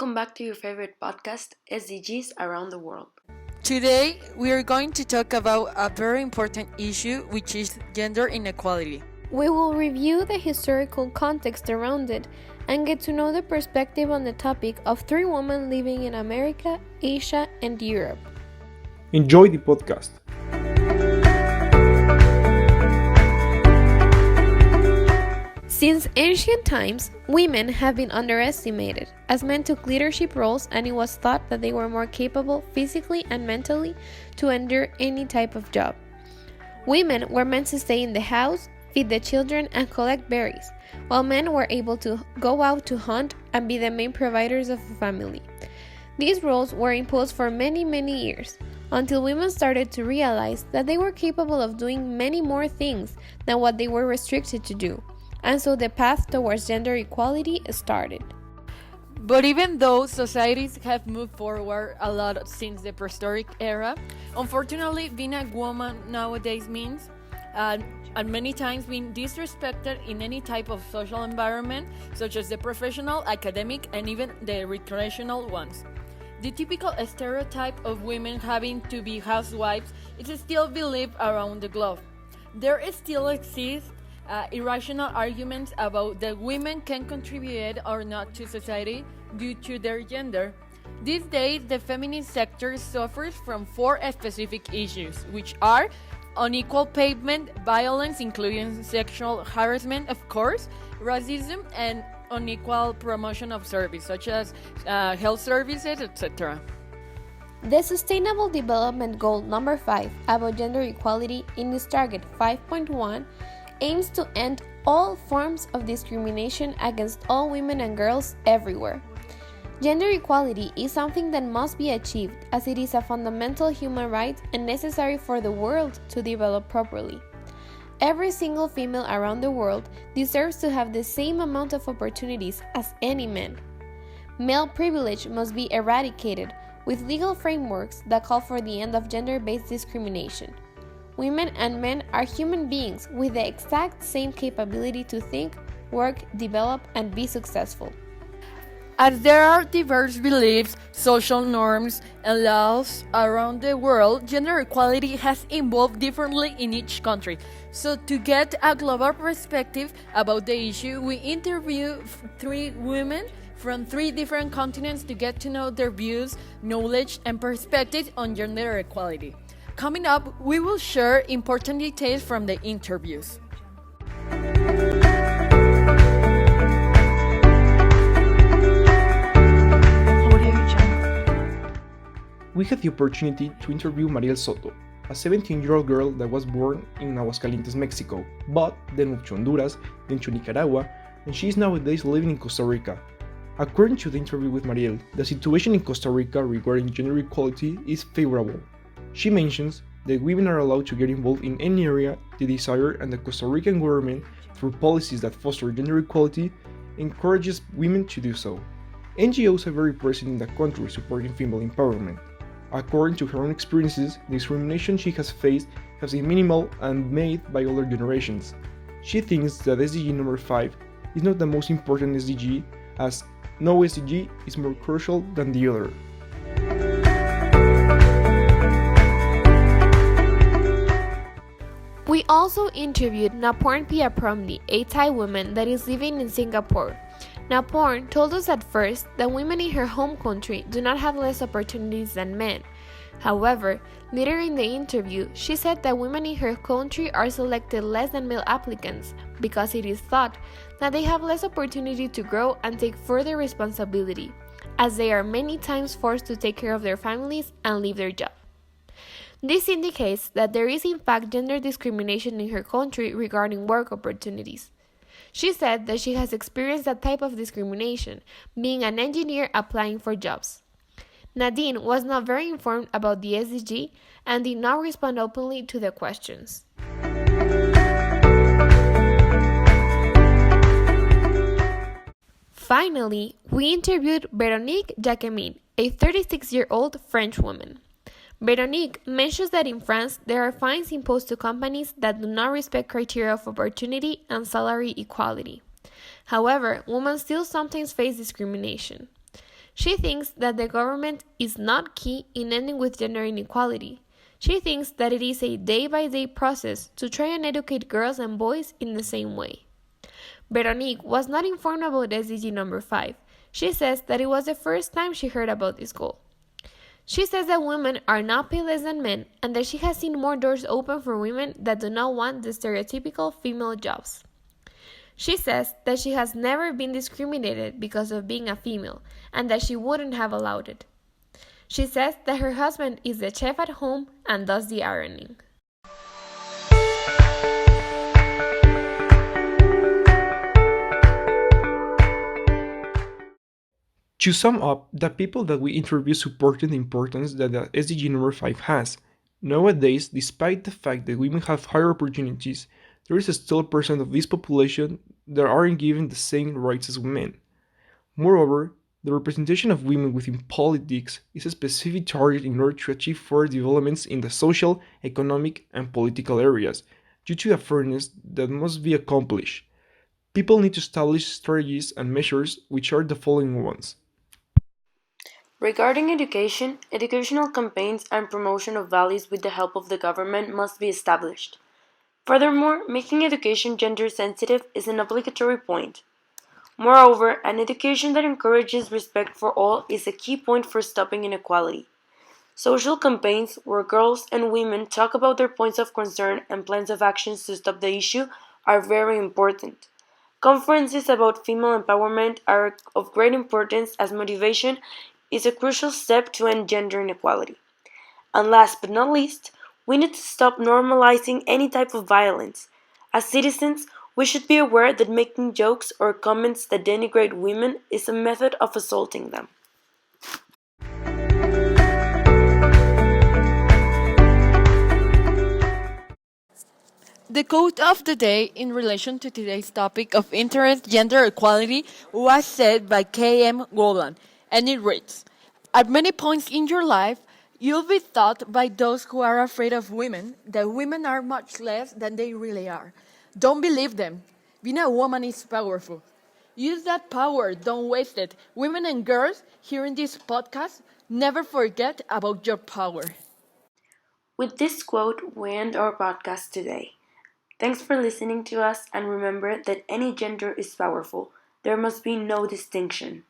Welcome back to your favorite podcast, SDGs Around the World. Today, we are going to talk about a very important issue, which is gender inequality. We will review the historical context around it and get to know the perspective on the topic of three women living in America, Asia, and Europe. Enjoy the podcast. Since ancient times, women have been underestimated, as men took leadership roles and it was thought that they were more capable physically and mentally to endure any type of job. Women were meant to stay in the house, feed the children, and collect berries, while men were able to go out to hunt and be the main providers of a family. These roles were imposed for many years, until women started to realize that they were capable of doing many more things than what they were restricted to do. And so the path towards gender equality started. But even though societies have moved forward a lot since the prehistoric era, unfortunately, being a woman nowadays means, and many times being disrespected in any type of social environment, such as the professional, academic, and even the recreational ones. The typical stereotype of women having to be housewives is still believed around the globe. There still exists irrational arguments about that women can contribute or not to society due to their gender. These days, the feminist sector suffers from four specific issues, which are unequal payment, violence, including sexual harassment, of course, racism, and unequal promotion of service, such as health services, etc. The Sustainable Development Goal number 5 about gender equality in its target 5.1 aims to end all forms of discrimination against all women and girls everywhere. Gender equality is something that must be achieved as it is a fundamental human right and necessary for the world to develop properly. Every single female around the world deserves to have the same amount of opportunities as any man. Male privilege must be eradicated with legal frameworks that call for the end of gender-based discrimination. Women and men are human beings with the exact same capability to think, work, develop, and be successful. As there are diverse beliefs, social norms, and laws around the world, gender equality has evolved differently in each country. So to get a global perspective about the issue, we interviewed three women from three different continents to get to know their views, knowledge, and perspectives on gender equality. Coming up, we will share important details from the interviews. We had the opportunity to interview Mariel Soto, a 17-year-old girl that was born in Aguascalientes, Mexico, but then moved to Honduras, then to Nicaragua, and she is nowadays living in Costa Rica. According to the interview with Mariel, the situation in Costa Rica regarding gender equality is favorable. She mentions that women are allowed to get involved in any area they desire, and the Costa Rican government, through policies that foster gender equality, encourages women to do so. NGOs are very present in the country supporting female empowerment. According to her own experiences, the discrimination she has faced has been minimal and made by older generations. She thinks that SDG number 5 is not the most important SDG, as no SDG is more crucial than the other. We also interviewed Naporn Piapromdi, a Thai woman that is living in Singapore. Naporn told us at first that women in her home country do not have less opportunities than men. However, later in the interview, she said that women in her country are selected less than male applicants because it is thought that they have less opportunity to grow and take further responsibility, as they are many times forced to take care of their families and leave their job. This indicates that there is in fact gender discrimination in her country regarding work opportunities. She said that she has experienced that type of discrimination, being an engineer applying for jobs. Nadine was not very informed about the SDG and did not respond openly to the questions. Finally, we interviewed Veronique Jacquemin, a 36-year-old French woman. Veronique mentions that in France there are fines imposed to companies that do not respect criteria of opportunity and salary equality. However, women still sometimes face discrimination. She thinks that the government is not key in ending with gender inequality. She thinks that it is a day-by-day process to try and educate girls and boys in the same way. Veronique was not informed about SDG number 5. She says that it was the first time she heard about this goal. She says that women are not paid less than men and that she has seen more doors open for women that do not want the stereotypical female jobs. She says that she has never been discriminated because of being a female and that she wouldn't have allowed it. She says that her husband is the chef at home and does the ironing. To sum up, the people that we interview supported the importance that the SDG number 5 has. Nowadays, despite the fact that women have higher opportunities, there is still a percent of this population that aren't given the same rights as men. Moreover, the representation of women within politics is a specific target in order to achieve further developments in the social, economic, and political areas, due to a fairness that must be accomplished. People need to establish strategies and measures which are the following ones. Regarding education, educational campaigns and promotion of values with the help of the government must be established. Furthermore, making education gender sensitive is an obligatory point. Moreover, an education that encourages respect for all is a key point for stopping inequality. Social campaigns where girls and women talk about their points of concern and plans of actions to stop the issue are very important. Conferences about female empowerment are of great importance as motivation is a crucial step to end gender inequality. And last but not least, we need to stop normalizing any type of violence. As citizens, we should be aware that making jokes or comments that denigrate women is a method of assaulting them. The quote of the day in relation to today's topic of internet gender equality was said by K.M. Golan, and it reads, "At many points in your life, you'll be taught by those who are afraid of women that women are much less than they really are. Don't believe them. Being a woman is powerful. Use that power, don't waste it. Women and girls hearing this podcast, never forget about your power." With this quote, we end our podcast today. Thanks for listening to us, and remember that any gender is powerful. There must be no distinction.